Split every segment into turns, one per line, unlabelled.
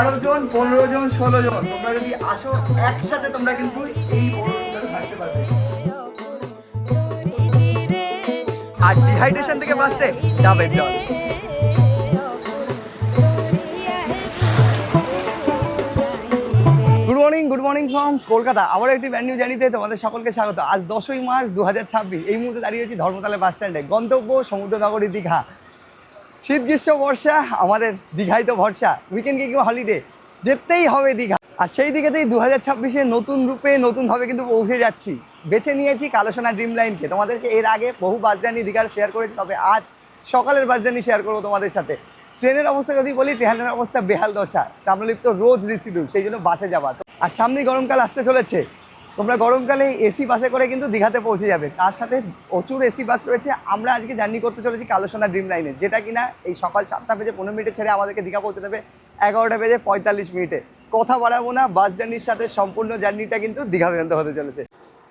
12 জন, 15 জন, 16 জন তোমরা যদি আসো একসাথে তোমরা কিন্তু এই বড় রুমটাতে থাকতে পারবে। আর ডিহাইড্রেশন থেকে বাঁচতে ডাবের জল। Good morning from Kolkata. আবার একটি ব্র্যান্ড নিউ জার্নিতে তোমাদের সকলকে স্বাগত। আজ 10ই মার্চ 2026। এই মুহূর্তে দাঁড়িয়েছি ধর্মতলা বাস স্ট্যান্ডে। গন্তব্য সমুদ্রনগরী দীঘা। শীত গ্রীষ্ম বর্ষা আমাদের দীঘায় তো ভরসা। উইকেন্ড কি হলিডে, যেতেই হবে দীঘা। আর সেই দিকেতেই 2026-এ নতুন রূপে নতুনভাবে কিন্তু পৌঁছে যাচ্ছি। বেছে নিয়েছি কালোসোনা ড্রিম লাইনকে। তোমাদেরকে এর আগে বহু বাস জার্নি দীঘার শেয়ার করেছি, তবে আজ সকালের বাস জার্নি শেয়ার করবো তোমাদের সাথে। ট্রেনের অবস্থা যদি বলি, ট্রেনের অবস্থা বেহাল দশা। তাম্রলিপ্ত রোজ রিসিডিউল, সেই জন্য বাসে যাওয়া। আর সামনেই গরমকাল আসতে চলেছে। তোমরা গরমকালে এসি বাসে করে কিন্তু দীঘাতে পৌঁছে যাবে। তার সাথে প্রচুর এসি বাস রয়েছে। আমরা আজকে জার্নি করতে চলেছি কালোসোনা ড্রিম লাইনে, যেটা কিনা এই সকাল 7:15 ছেড়ে আমাদেরকে দীঘা পৌঁছে দেবে 11:45। কথা বাড়াবো না, বাস জার্নির সাথে সম্পূর্ণ জার্নিটা কিন্তু দীঘা পর্যন্ত হতে চলেছে।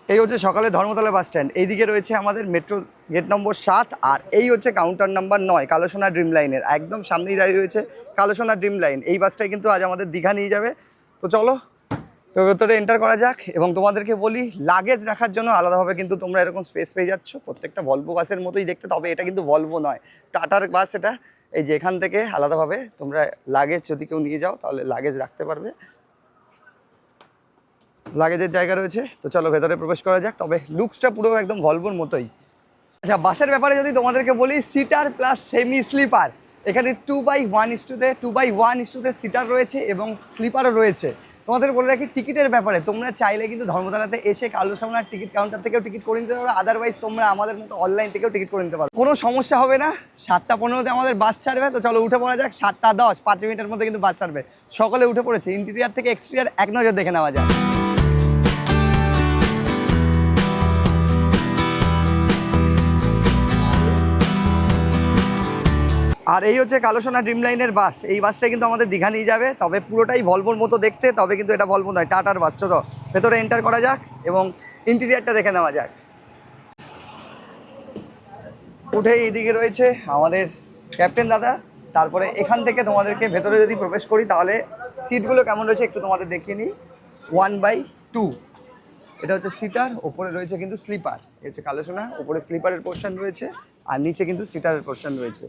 এই হচ্ছে সকালে ধর্মতলা বাস স্ট্যান্ড। এইদিকে রয়েছে আমাদের মেট্রো গেট নম্বর 7, আর এই হচ্ছে কাউন্টার নাম্বার 9 কালোসোনা ড্রিম লাইনের। একদম সামনেই দাঁড়িয়ে রয়েছে কালোসোনা ড্রিম লাইন। এই বাসটাই কিন্তু আজ আমাদের দীঘা নিয়ে যাবে। তো চলো তো ভেতরে এন্টার করা যাক। এবং তোমাদেরকে বলি, লাগেজ রাখার জন্য আলাদাভাবে কিন্তু তোমরা এরকম স্পেস পেয়ে যাচ্ছ, প্রত্যেকটা ভলভো বাসের মতোই দেখতে। তবে এটা কিন্তু ভলভো নয়, টাটার বাস এটা। এই যে এখান থেকে আলাদাভাবে তোমরা লাগেজ যদি কেউ নিয়ে যাও তাহলে লাগেজ রাখতে পারবে, লাগেজের জায়গা রয়েছে। তো চলো ভেতরে প্রবেশ করা যাক। তবে লুকসটা পুরো একদম ভলভোর মতোই। আচ্ছা, বাসের ব্যাপারে যদি তোমাদেরকে বলি, সিটার প্লাস সেমি স্লিপার। এখানে 2x1 সিটার রয়েছে এবং স্লিপারও রয়েছে। তোমাদের বলে রাখি, টিকিটের ব্যাপারে তোমরা চাইলে কিন্তু ধর্মতলাতে এসে কালোসোনার টিকিট কাউন্টার থেকেও টিকিট করে নিতে পারো। আদারওয়াইজ তোমরা আমাদের মতো অনলাইন থেকেও টিকিট করে নিতে পারো, কোনো সমস্যা হবে না। 7:15-তে আমাদের বাস ছাড়বে। তো চলো উঠে পড়া যাক। 7:10, 5 মিনিটের মধ্যে কিন্তু বাস ছাড়বে। সকালে উঠে পড়েছে। ইন্টেরিয়ার থেকে এক্সটেরিয়ার এক নজর দেখে নেওয়া যায়। আর এই হচ্ছে কালোসোনা ড্রিম লাইনের বাস। এই বাসটা কিন্তু আমাদের দীঘা নিয়ে যাবে। তবে পুরোটাই ভলভোর মতো দেখতে, তবে কিন্তু এটা ভলভো নয়, টাটার বাস। তো ভেতরে এন্টার করা যাক এবং ইন্টেরিয়ারটা দেখে নেওয়া যাক। উঠেই এইদিকে রয়েছে আমাদের ক্যাপ্টেন দাদা। তারপরে এখান থেকে তোমাদেরকে ভেতরে যদি প্রবেশ করি, তাহলে সিটগুলো কেমন রয়েছে একটু তোমাদের দেখিয়ে নিই। 1/2 এটা হচ্ছে সিটার, ওপরে রয়েছে কিন্তু স্লিপার। এই হচ্ছে কালোসোনা, ওপরে স্লিপারের পোর্শন রয়েছে আর নিচে কিন্তু সিটারের পোর্শন রয়েছে।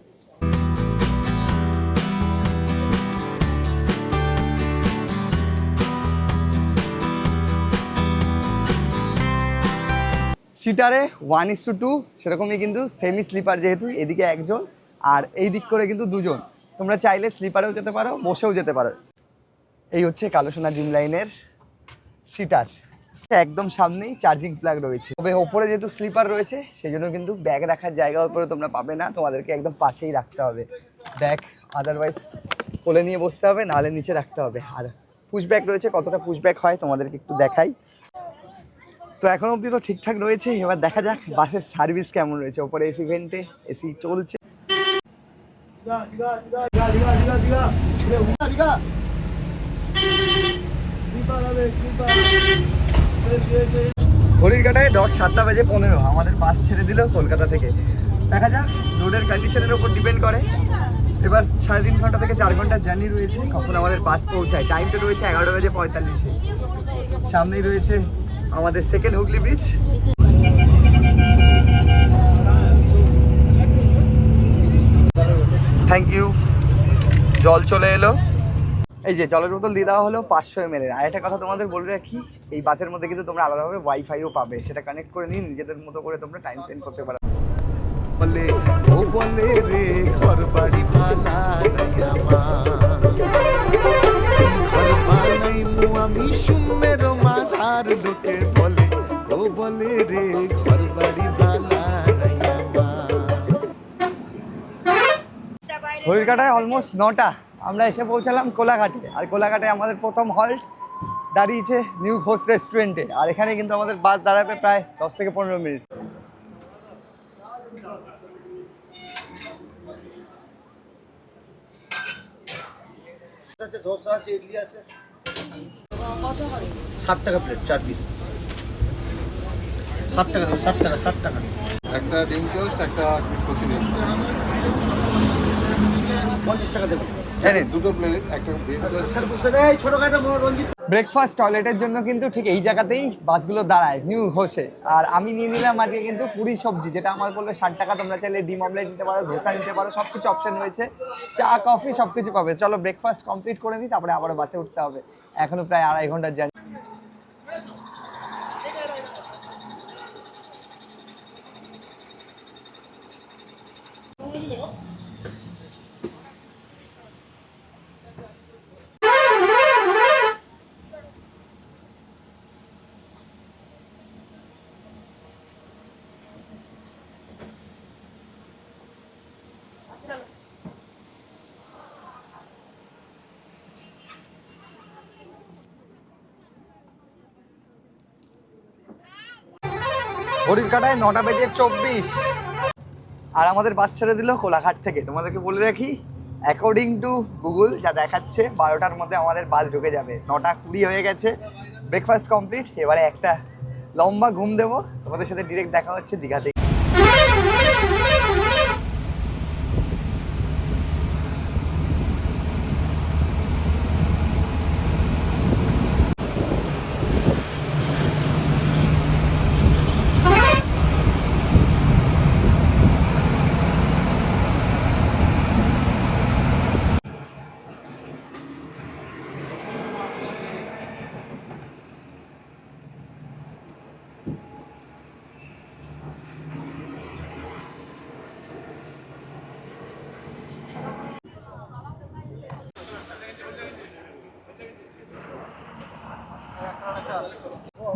সিটারে 1:2, সেরকমই কিন্তু সেমি স্লিপার, যেহেতু এদিকে একজন আর এই দিক করে কিন্তু দুজন। তোমরা চাইলে স্লিপারেও যেতে পারো, বসেও যেতে পারো। এই হচ্ছে কালোসোনা ড্রিম লাইনের সিটার। একদম সামনেই চার্জিং প্লাগ রয়েছে। তবে ওপরে যেহেতু স্লিপার রয়েছে, সেই জন্য কিন্তু ব্যাগ রাখার জায়গা উপরে তোমরা পাবে না। তোমাদেরকে একদম পাশেই রাখতে হবে ব্যাগ, আদারওয়াইজ কোলে নিয়ে বসতে হবে, নাহলে নিচে রাখতে হবে। আর পুশ ব্যাগ রয়েছে, কতটা পুশ ব্যাগ হয় তোমাদেরকে একটু দেখাই। তো এখন অবধি তো ঠিকঠাক রয়েছে। এবার দেখা যাক বাসের সার্ভিস কেমন রয়েছে। ওপরে এসি ভেন্টে এসি চলছে। ঘড়ির কাটায় 7:15 আমাদের বাস ছেড়ে দিল কলকাতা থেকে। দেখা যাক, রোডের কন্ডিশনের উপর ডিপেন্ড করে। এবার 3.5 ঘন্টা থেকে 4 ঘন্টা জার্নি রয়েছে, কখন আমাদের বাস পৌঁছায়। টাইমটা রয়েছে 11:45। সামনেই রয়েছে আমাদের second Hooghly bridge. Thank you. জল চলে এলো। এই যে জলের বোতল দিয়ে দেওয়া হলো 500 ml। আর একটা কথা তোমাদের বলে রাখি, এই বাসের মধ্যে কিন্তু তোমরা আলাদাভাবে ওয়াইফাইও পাবে। সেটা কানেক্ট করে নিয়ে নিজেদের মতো করে তোমরা টাইম সেন্ড করতে পারো। বলে ও বলে রে ঘর বাড়ি ভালা নাই আমার, এই ঘর বানাই মু আমি শূন্যের মাঝার। লোকে বলে ও বলে রে ঘর বাড়ি ভালা নাই আমার। ঘড়ির কাটায় অলমোস্ট 9টা। আমরা এসে পৌঁছালাম কোলাঘাটে। আর কোলাঘাটে আমাদের প্রথম হল্ট দাঁড়িয়েছে নিউ ঘোষ রেস্টুরেন্টে। আর এখানে কিন্তু আমাদের বাস দাঁড়াবে প্রায় 10 থেকে 15 মিনিট। ধোসা আছে, ইডলি আছে। 60 টাকা প্লেট, 4 পিস। 60 টাকা, 60 টাকা, 60 টাকা।
একটা ডিম টোস্ট, একটা কচুরি। 50 টাকা দেবেন দুটো প্লেট একটা ছোটখাটো রঞ্জিত।
ব্রেকফাস্ট টয়লেটের জন্য কিন্তু ঠিক এই জায়গাতেই বাসগুলো দাঁড়ায় নিউ ঘোষে। আর আমি নিয়ে নিলাম আজকে কিন্তু পুরি সবজি, যেটা আমার বললো 60 টাকা। তোমরা চাইলে ডিম অমলেট নিতে পারো, ধোসা নিতে পারো, সব কিছু অপশন রয়েছে, চা কফি সব কিছু পাবে। চলো ব্রেকফাস্ট কমপ্লিট করে নিই, তারপরে আবারও বাসে উঠতে হবে। এখনো প্রায় 2.5 ঘন্টার জার্নি। ঘড়ির কাটায় 9:24, আর আমাদের বাস ছেড়ে দিল কোলাঘাট থেকে। তোমাদেরকে বলে রাখি, অ্যাকর্ডিং টু গুগল যা দেখাচ্ছে 12টার মধ্যে আমাদের বাস ঢুকে যাবে। 9:20 হয়ে গেছে। ব্রেকফাস্ট কমপ্লিট, এবারে একটা লম্বা ঘুম দেবো। তোমাদের সাথে ডিরেক্ট দেখা হচ্ছে দীঘা থেকে।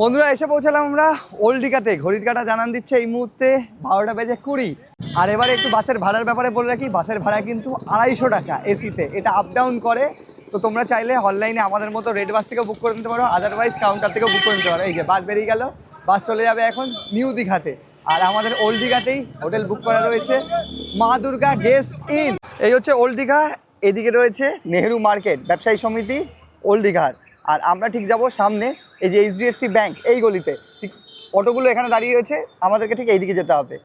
বন্ধুরা এসে পৌঁছালাম আমরা ওল্ড দীঘাতে। ঘড়ির কাঁটা জানান দিচ্ছে এই মুহূর্তে 12:20। আর এবারে একটু বাসের ভাড়ার ব্যাপারে বলে রাখি, বাসের ভাড়া কিন্তু 250 টাকা এসিতে। এটা আপ ডাউন করে, তো তোমরা চাইলে অনলাইনে আমাদের মতো রেড বাস থেকেও বুক করে নিতে পারো, আদারওয়াইজ কাউন্টার থেকেও বুক করে নিতে পারো। এই যে বাস বেরিয়ে গেল, বাস চলে যাবে এখন নিউ দীঘাতে। আর আমাদের ওল্ড দীঘাতেই হোটেল বুক করা রয়েছে, মা দুর্গা গেস্ট ইন। এই হচ্ছে ওল্ড দীঘা, এদিকে রয়েছে নেহেরু মার্কেট ব্যবসায়ী সমিতি ওল্ড দীঘার। আর আমরা ঠিক যাব সামনে, এই যে HDFC ব্যাংক, এই গলিতে। ঠিক অটোগুলো এখানে দাঁড়িয়ে রয়েছে, আমাদেরকে ঠিক এইদিকে যেতে হবে।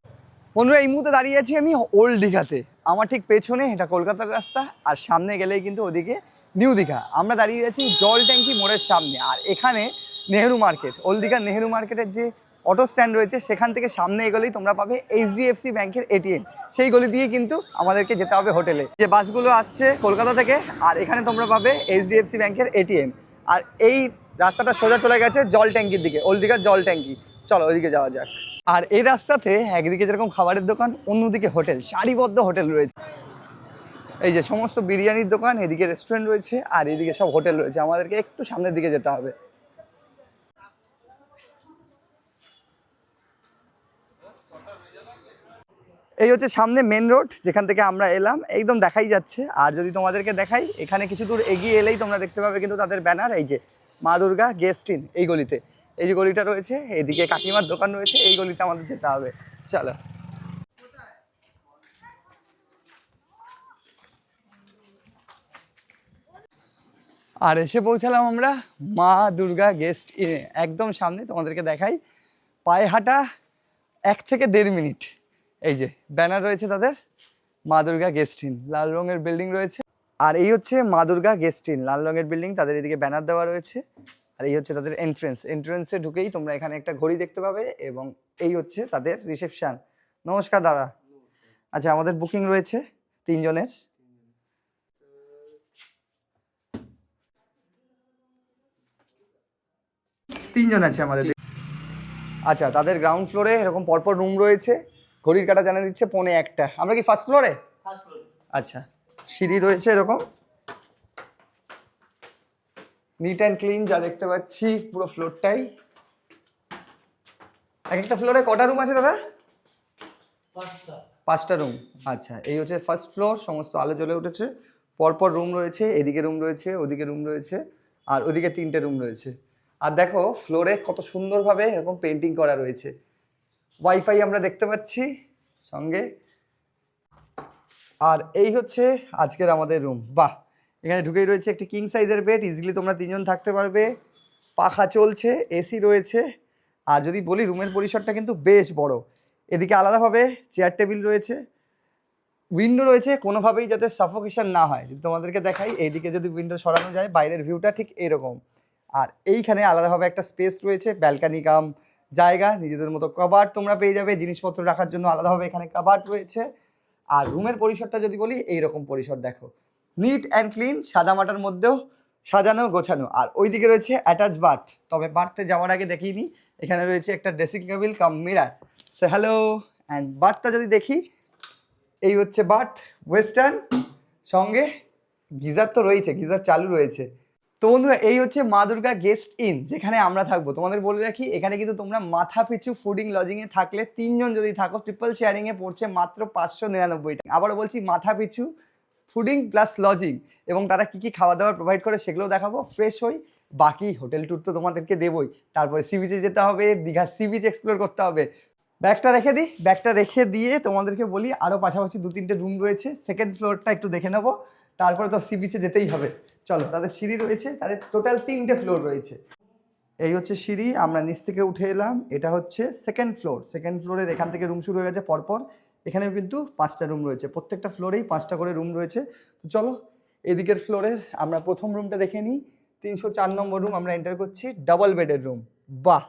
বন্ধুরা এই মুহূর্তে দাঁড়িয়ে আছি আমি ওল্ড দীঘাতে। আমার ঠিক পেছনে এটা কলকাতার রাস্তা, আর সামনে গেলেই কিন্তু ওদিকে নিউ দীঘা। আমরা দাঁড়িয়ে আছি জল ট্যাঙ্কি মোড়ের সামনে। আর এখানে নেহেরু মার্কেট, ওল্ড দীঘার নেহেরু মার্কেটের যে অটো স্ট্যান্ড রয়েছে, সেখান থেকে সামনে এগোলেই তোমরা পাবে HDFC ব্যাংকের ATM। সেই গলি দিয়ে কিন্তু আমাদেরকে যেতে হবে হোটেলে। যে বাসগুলো আসছে কলকাতা থেকে, আর এখানে তোমরা পাবে HDFC ব্যাংকের ATM। আর এই রাস্তাটা সোজা চলে গেছে জল ট্যাঙ্কির দিকে, ওল্ড দীঘার জল ট্যাঙ্কি। চলো ওইদিকে যাওয়া যাক। আর এই রাস্তাতে একদিকে যেরকম খাবারের দোকান, অন্যদিকে হোটেল, সারিবদ্ধ হোটেল রয়েছে। এই যে সমস্ত বিরিয়ানির দোকান, এদিকে রেস্টুরেন্ট রয়েছে, আর এদিকে সব হোটেল রয়েছে। আমাদেরকে একটু সামনের দিকে যেতে হবে। এই হচ্ছে সামনে মেন রোড, যেখান থেকে আমরা এলাম, একদম দেখাই যাচ্ছে। আর যদি তোমাদেরকে দেখাই, এখানে কিছু দূর এগিয়ে এলেই তোমরা দেখতে পাবে কিন্তু তাদের ব্যানার, এই যে মা দুর্গা গেস্ট ইন। এই গলিতে, এই যে গলিটা রয়েছে, এদিকে কাকিমার দোকান রয়েছে, এই গলিতে আমাদের যেতে হবে। চলো। আর এসে পৌঁছালাম আমরা মা দুর্গা গেস্ট ইনে, একদম সামনে। তোমাদেরকে দেখাই, পায়ে হাঁটা 1 থেকে 1.5 মিনিট। এই যে ব্যানার রয়েছে তাদের, মা দুর্গা গেস্ট ইন, লাল রঙের বিল্ডিং রয়েছে। আর এই হচ্ছে মা দুর্গা গেস্ট ইন, লাল রঙের বিল্ডিং, তাদের এদিকে ব্যানার দেওয়া রয়েছে। আর এই হচ্ছে তাদের এন্ট্রেন্সে ঢুকেই তোমরা এখানে একটা ঘড়ি দেখতে পাবে, এবং এই হচ্ছে তাদের রিসেপশন। নমস্কার দাদা। আচ্ছা, আমাদের বুকিং রয়েছে 3 জনের। তিনজন আছে আমাদের। আচ্ছা, তাদের গ্রাউন্ড ফ্লোরে এরকম পরপর রুম রয়েছে। ঘড়ির কাঁটা জানা দিচ্ছে 1:45। আমরা কি ফার্স্ট ফ্লোরে? আচ্ছা, সিঁড়ি রয়েছে এরকম, নিট অ্যান্ড ক্লিন যা দেখতে পাচ্ছি পুরো ফ্লোরটাই। এক একটা ফ্লোরে কটা রুম আছে দাদা? 5টা রুম। আচ্ছা, এই হচ্ছে ফার্স্ট ফ্লোর, সমস্ত আলো জ্বলে উঠেছে, পরপর রুম রয়েছে, এদিকে রুম রয়েছে, ওদিকে রুম রয়েছে, আর ওদিকে 3টে রুম রয়েছে। আর দেখো ফ্লোরে কত সুন্দরভাবে এরকম পেন্টিং করা রয়েছে। ওয়াইফাই আমরা দেখতে পাচ্ছি সঙ্গে। আর এই হচ্ছে আজকের আমাদের রুম। বাহ, এখানে ঢুকেই রয়েছে একটি কিং সাইজের বেড, ইজিলি তোমরা 3 জন থাকতে পারবে। পাখা চলছে, এসি রয়েছে। আর যদি বলি রুমের পরিসরটা কিন্তু বেশ বড়। এদিকে আলাদাভাবে চেয়ার টেবিল রয়েছে, উইন্ডো রয়েছে, কোনোভাবেই যাতে সাফোকেশন না হয়। যদি তোমাদেরকে দেখাই, এইদিকে যদি উইন্ডো সরানো যায় বাইরের ভিউটা ঠিক এরকম। আর এইখানে আলাদাভাবে একটা স্পেস রয়েছে, ব্যালকানি কাম জায়গা, নিজেদের মতো কাবার্ড তোমরা পেয়ে যাবে, জিনিসপত্র রাখার জন্য আলাদাভাবে এখানে কাবার্ড রয়েছে। আর রুমের পরিসরটা যদি বলি, এইরকম পরিসর দেখো, নিট অ্যান্ড ক্লিন, সাদামাটার মধ্যেও সাজানো গোছানো। আর ওইদিকে রয়েছে অ্যাটাচ বাথ। তবে বাথতে যাওয়ার আগে দেখিয়ে নিই, এখানে রয়েছে একটা ড্রেসিং টেবিল কাম মিরার। সে হ্যালো। অ্যান্ড বাথটা যদি দেখি, এই হচ্ছে বাথ, ওয়েস্টার্ন, সঙ্গে গিজার তো রয়েছে, গিজার চালু রয়েছে। তো বন্ধুরা, এই হচ্ছে মা দুর্গা গেস্ট ইন, যেখানে আমরা থাকবো। তোমাদের বলে রাখি, এখানে কিন্তু তোমরা মাথা পিছু ফুডিং লজিংয়ে থাকলে, 3 জন যদি থাকো, ট্রিপল শেয়ারিংয়ে পড়ছে মাত্র 599 টাকা। আবারও বলছি, মাথা পিছু ফুডিং প্লাস লজিং, এবং তারা কী কী খাওয়া দাওয়ার প্রোভাইড করে সেগুলোও দেখাবো। ফ্রেশ হই, বাকি হোটেল ট্যুর তো তোমাদেরকে দেবই। তারপরে সি বিচে যেতে হবে, দীঘার সি বিচ এক্সপ্লোর করতে হবে। ব্যাগটা রেখে দিই, ব্যাগটা রেখে দিয়ে তোমাদেরকে বলি, আরও পাশাপাশি 2-3টে রুম রয়েছে। সেকেন্ড ফ্লোরটা একটু দেখে নেবো, তারপরে তো সি বিচে যেতেই হবে। চলো, তাদের সিঁড়ি রয়েছে, তাদের টোটাল 3টে ফ্লোর রয়েছে। এই হচ্ছে সিঁড়ি, আমরা নিচ থেকে উঠে এলাম, এটা হচ্ছে সেকেন্ড ফ্লোর। সেকেন্ড ফ্লোরের এখান থেকে রুম শুরু হয়ে গেছে পরপর। এখানেও কিন্তু 5টা রুম রয়েছে, প্রত্যেকটা ফ্লোরেই 5টা করে রুম রয়েছে। তো চলো, এদিকের ফ্লোরের আমরা প্রথম রুমটা দেখে নিই। 304 নম্বর রুম আমরা এন্টার করছি, ডাবল বেডের রুম। বাহ,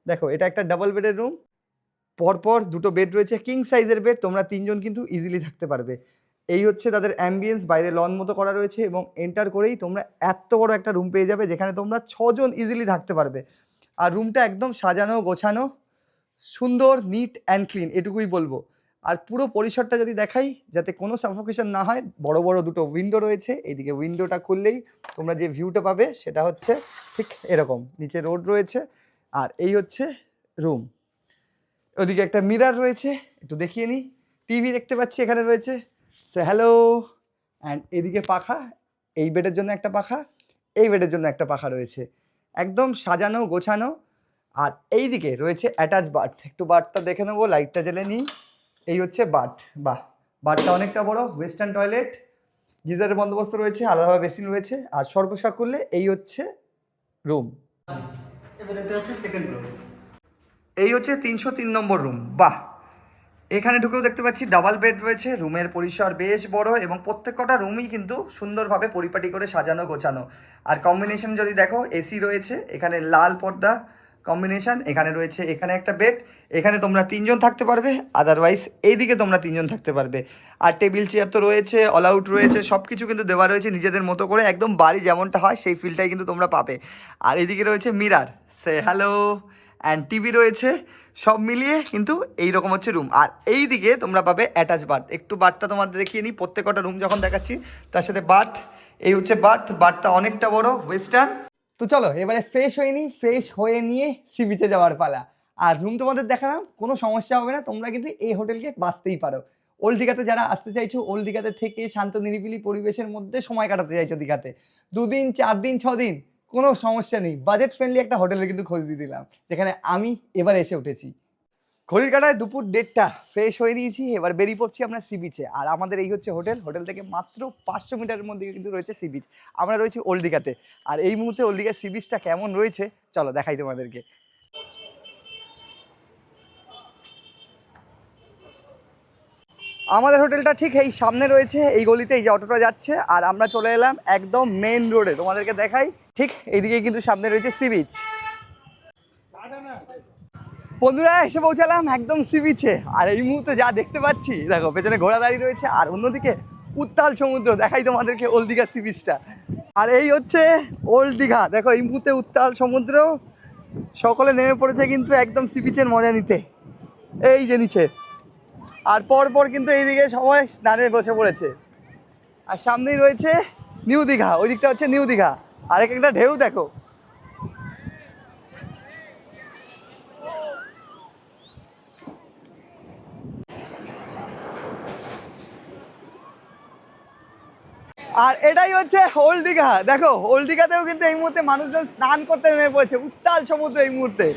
দেখো, এটা একটা ডাবল বেডের রুম, পরপর 2টো বেড রয়েছে, কিং সাইজের বেড, তোমরা 3 জন কিন্তু ইজিলি থাকতে পারবে। এই হচ্ছে তাদের অ্যাম্বিয়েন্স, বাইরে লন মতো করা রয়েছে, এবং এন্টার করেই তোমরা এত বড় একটা রুম পেয়ে যাবে, যেখানে তোমরা 6 জন ইজিলি থাকতে পারবে। আর রুমটা একদম সাজানো গোছানো, সুন্দর, নিট অ্যান্ড ক্লিন, এটুকুই বলবো। আর পুরো পরিসরটা যদি দেখাই, যাতে কোনো সাফোকেশন না হয়, বড় বড় 2টো উইন্ডো রয়েছে। এইদিকে উইন্ডোটা খুললেই তোমরা যে ভিউটা পাবে সেটা হচ্ছে ঠিক এরকম, নিচে রোড রয়েছে। আর এই হচ্ছে রুম। ওদিকে একটা মিরার রয়েছে, একটু দেখিয়ে নিই। টিভি দেখতে পাচ্ছি এখানে রয়েছে, সে হ্যালো। অ্যান্ড এদিকে পাখা, এই বেডের জন্য একটা পাখা, এই বেডের জন্য একটা পাখা রয়েছে, একদম সাজানো গোছানো। আর এই দিকে রয়েছে অ্যাটাচ বাথ, একটু বাথটা দেখে নেবো, লাইটটা জ্বেলে নিই। এই হচ্ছে বাথ, বাহ, বাথটা অনেকটা বড়, ওয়েস্টার্ন টয়লেট, গিজারের বন্দোবস্ত রয়েছে, আলাদাভাবে বেসিন রয়েছে। আর সর্বসাকুল্যে এই হচ্ছে রুম। এবার এটা হচ্ছে সেকেন্ড রুম, এই হচ্ছে 303 নম্বর রুম। বাহ, এখানে ঢুকেও দেখতে পাচ্ছি ডাবল বেড রয়েছে, রুমের পরিসর বেশ বড়, এবং প্রত্যেকটা রুমই কিন্তু সুন্দরভাবে পরিপাটি করে সাজানো গোছানো। আর কম্বিনেশন যদি দেখো, এসি রয়েছে, এখানে লাল পর্দা কম্বিনেশন, এখানে রয়েছে, এখানে একটা বেড, এখানে তোমরা 3 জন থাকতে পারবে, আদারওয়াইজ এইদিকে তোমরা 3 জন থাকতে পারবে। আর টেবিল চেয়ার তো রয়েছে, অল আউট রয়েছে, সব কিছু কিন্তু দেওয়া রয়েছে নিজেদের মতো করে, একদম বাড়ি যেমনটা হয় সেই ফিলটাই কিন্তু তোমরা পাবে। আর এদিকে রয়েছে মিরার, সে হ্যালো, অ্যান্ড টিভি রয়েছে, সব মিলিয়ে কিন্তু এইরকম হচ্ছে রুম। আর এই দিকে তোমরা পাবে অ্যাটাচ বাথ। একটু বাথটা তোমাদের দেখিয়ে নিই, প্রত্যেকটা রুম যখন দেখাচ্ছি তার সাথে বাথ। এই হচ্ছে বাথ, বাথটা অনেকটা বড়, ওয়েস্টার্ন। তো চলো, এবারে ফ্রেশ হয়ে নিই, ফ্রেশ হয়ে নিয়ে সি বিচে যাওয়ার পালা। আর রুম তোমাদের দেখালাম, কোনো সমস্যা হবে না, তোমরা কিন্তু এই হোটেলকে বাঁচতেই পারো। ওল্ড দীঘাতে যারা আসতে চাইছো, ওল্ড দীঘাতে থেকে শান্ত নিরিবিলি পরিবেশের মধ্যে সময় কাটাতে চাইছো দীঘাতে, 2 দিন 4 দিন 6 দিন, কোনো সমস্যা নেই। বাজেট ফ্রেন্ডলি একটা হোটেলে কিন্তু খোঁজ দিয়ে দিলাম, যেখানে আমি এবার এসে উঠেছি। ঘড়ির কাটায় দুপুর 1:30, ফ্রেশ হয়ে নিয়েছি, এবার বেরিয়ে পড়ছি আমরা সি বিচে। আর আমাদের এই হচ্ছে হোটেল, হোটেল থেকে মাত্র 500 মিটারের মধ্যে কিন্তু রয়েছে সি বিচ। আমরা রয়েছি ওল্ড দীঘাতে। আর এই মুহূর্তে ওল্ড দীঘার সি বিচটা কেমন রয়েছে চলো দেখাই তোমাদেরকে। আমাদের হোটেলটা ঠিক এই সামনে রয়েছে, এই গলিতে, এই যে অটোটা যাচ্ছে। আর আমরা চলে এলাম একদম মেন রোডে, তোমাদেরকে দেখাই, ঠিক এইদিকে কিন্তু সামনে রয়েছে সি বিচ। বন্ধুরা, এসে পৌঁছালাম একদম সি বিচে। আর এই মুহূর্তে যা দেখতে পাচ্ছি, দেখো পেছনে ঘোড়া দাঁড়িয়ে রয়েছে, আর অন্যদিকে উত্তাল সমুদ্র। দেখাই তোমাদেরকে ওল্ড দীঘা সি বিচটা। আর এই হচ্ছে ওল্ড দীঘা, দেখো এই মুহূর্তে উত্তাল সমুদ্র, সকলে নেমে পড়েছে কিন্তু একদম সি বিচের মজা নিতে, এই যে নিচে। আর পরপর কিন্তু এইদিকে সবাই স্নানে বসে পড়েছে। আর সামনেই রয়েছে নিউ দীঘা, ওই দিকটা হচ্ছে নিউ দীঘা। আর একটা ঢেউ দেখো, আর এটাই হচ্ছে ওল্ড দীঘা। দেখো, ওল্ড দীঘাতেও কিন্তু এই মুহূর্তে মানুষজন স্নান করতে নেমে পড়েছে, উত্তাল সমুদ্র এই মুহূর্তে।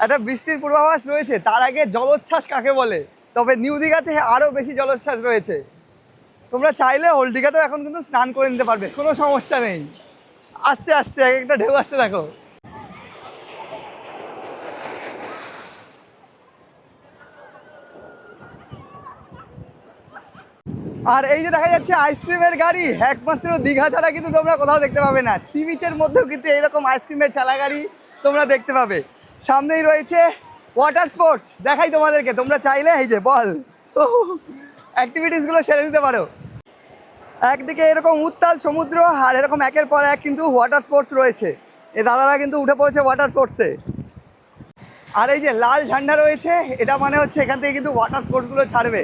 একটা বৃষ্টির পূর্বাভাস রয়েছে, তার আগে জলোচ্ছ্বাস কাকে বলে, তবে নিউ দীঘাতে আরও বেশি জলোচ্ছ্বাস রয়েছে। তোমরা চাইলে ওল্ড দীঘাতেও এখন কিন্তু স্নান করে নিতে পারবে, কোনো সমস্যা নেই। আসছে আসছে, এক একটা ঢেউ আসছে দেখো। আর এই যে দেখা যাচ্ছে আইসক্রিমের গাড়ি, একমাত্র দীঘা ছাড়া কিন্তু তোমরা কোথাও দেখতে পাবে না। সি বিচের মধ্যেও কিন্তু এরকম আইসক্রিমের ঠেলা গাড়ি তোমরা দেখতে পাবে। সামনেই রয়েছে ওয়াটার স্পোর্টস, দেখাই তোমাদেরকে, তোমরা চাইলে এই যে বল অ্যাক্টিভিটিসগুলো সেরে দিতে পারো। একদিকে এরকম উত্তাল সমুদ্র, আর এরকম একের পর এক কিন্তু ওয়াটার স্পোর্টস রয়েছে। এ দাদারা কিন্তু উঠে পড়েছে ওয়াটার স্পোর্টসে। আর এই যে লাল ঝান্ডা রয়েছে, এটা মানে হচ্ছে এখান থেকে কিন্তু ওয়াটার স্পোর্টসগুলো ছাড়বে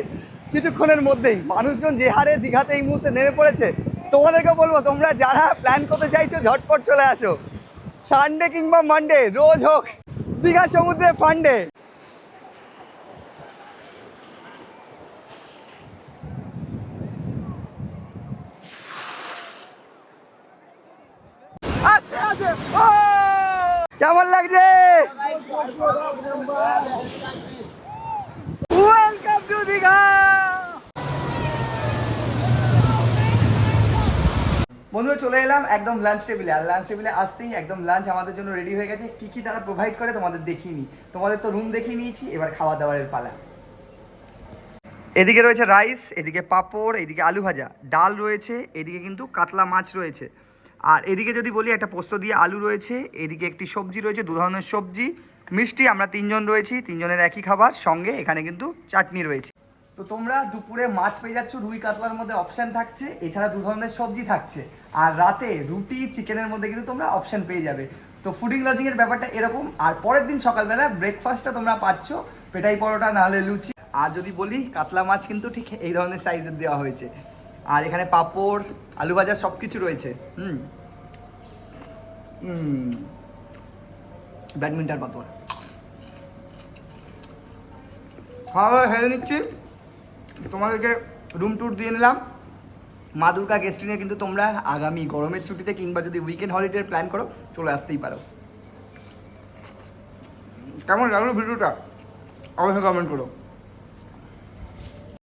কিছুক্ষণের মধ্যেই। মানুষজন যে হারে দীঘাতে এই মুহূর্তে নেমে পড়েছে, তোমাদেরকে বলবো তোমরা যারা প্ল্যান করতে চাইছো ঝটপট চলে আসো। সানডে কিংবা মানডে, রোজ হোক দীঘা সমুদ্রে ফান্ডে। আস্তে আস্তে, ও! কেমন লাগছে? Welcome to Digha. বন্ধুরা চলে এলাম একদম লাঞ্চ টেবিলে। আর লাঞ্চ টেবিলে আসতেই একদম লাঞ্চ আমাদের জন্য রেডি হয়ে গেছে। কি কি তারা প্রোভাইড করে তোমাদের দেখিয়ে নিই। তোমাদের তো রুম দেখিয়ে নিয়েছি, এবার খাওয়া দাওয়ারের পালা। এদিকে রয়েছে রাইস, এদিকে পাঁপড়, এদিকে আলু ভাজা, ডাল রয়েছে, এদিকে কিন্তু কাতলা মাছ রয়েছে। আর এদিকে যদি বলি একটা পোস্ত দিয়ে আলু রয়েছে, এদিকে একটি সবজি রয়েছে, 2 ধরনের সবজি, মিষ্টি। আমরা 3 জন রয়েছি, 3 জনের একই খাবার, সঙ্গে এখানে কিন্তু চাটনি রয়েছে। তো তোমরা দুপুরে মাছ পেয়ে যাচ্ছ, রুই কাতলার মধ্যে অপশান থাকছে, এছাড়া 2 ধরনের সবজি থাকছে। আর রাতে রুটি চিকেনের মধ্যে কিন্তু তোমরা অপশান পেয়ে যাবে। তো ফুডিং লজিংয়ের ব্যাপারটা এরকম। আর পরের দিন সকালবেলা ব্রেকফাস্টটা তোমরা পাচ্ছ পেটাই পরোটা, নাহলে লুচি। আর যদি বলি কাতলা মাছ কিন্তু ঠিক এই ধরনের সাইজের দেওয়া হয়েছে। আর এখানে পাঁপড়, আলু ভাজা সব কিছু রয়েছে। ব্যাডমিন্টন পাতোয়া খাওয়া হেরে নিচ্ছি, তোমাদেরকে রুম ট্যুর দিয়ে নিলাম। মা দুর্গা গেস্ট নিয়ে কিন্তু তোমরা আগামী গরমের ছুটিতে কিংবা যদি উইকেন্ড হলিডে প্ল্যান করো, চলে আসতেই পারো। কেমন লাগলো ভিডিওটা অবশ্যই কমেন্ট করো।